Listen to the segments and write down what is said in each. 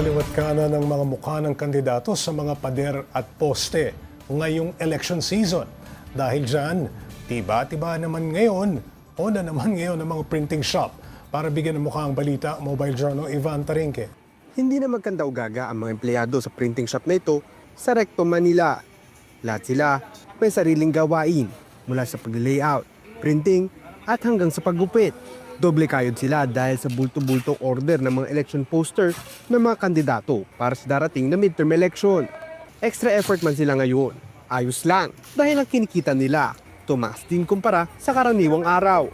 kaliwat kanan ng mga mukha ng kandidato sa mga pader at poste ngayong election season. Dahil dyan, tiba-tiba naman ngayon o na naman ngayon ng mga printing shop para bigyan ng mukha ang balita, Mobile Journal Ivan Tarinque. Hindi na magkanda-ugaga ang mga empleyado sa printing shop na ito sa Recto, Manila. Lahat sila may sariling gawain mula sa pag-layout, printing at hanggang sa paggupit. Doble kayod sila dahil sa bulto-bultong order ng mga election poster ng mga kandidato para sa darating na midterm election. Extra effort man sila ngayon. Ayos lang dahil ang kinikita nila tumaas din kumpara sa karaniwang araw.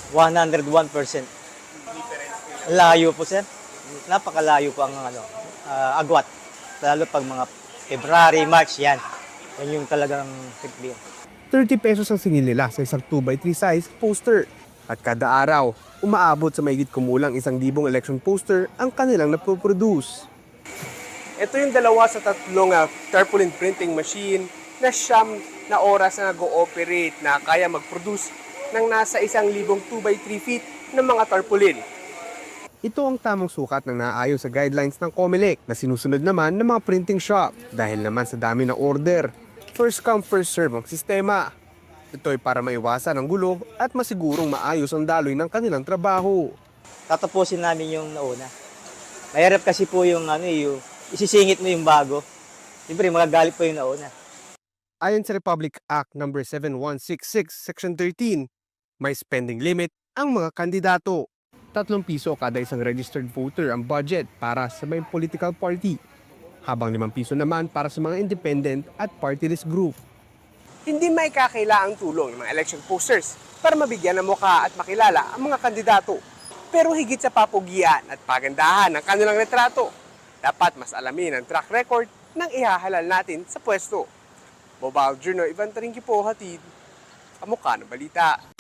101%. Layo po, sir. Napakalayo po ang agwat. Lalo pag mga February, March, yan. Yan yung talagang big 30 pesos ang singil nila sa isang 2x3 size poster. At kada araw, umaabot sa mahigit kumulang 1,000 election poster ang kanilang napoproduce. Ito yung dalawa sa tatlong tarpaulin printing machine na siyam na oras na nag-ooperate na kaya mag-produce ng nasa 1,000 2x3 feet ng mga tarpaulin. Ito ang tamang sukat ng naayon sa guidelines ng COMELEC na sinusunod naman ng mga printing shop dahil naman sa dami ng order. First come, first serve ang sistema. Ito ay para maiwasan ang gulo at masigurong maayos ang daloy ng kanilang trabaho. Tatapusin namin yung nauna. Mahirap kasi po yung, yung isisingit mo yung bago. Siyempre, magagalit po yung nauna. Ayon sa Republic Act No. 7166, Section 13, may spending limit ang mga kandidato. 3 piso kada isang registered voter ang budget para sa may political party, habang 5 piso naman para sa mga independent at party list group. Hindi may kakailangang tulong ng mga election posters para mabigyan ng mukha at makilala ang mga kandidato. Pero higit sa papugian at pagandahan ng kanilang retrato, dapat mas alamin ang track record ng ihahalal natin sa pwesto. Mobile Journal Ivan Tarinque po, hatid ang mukha ng balita.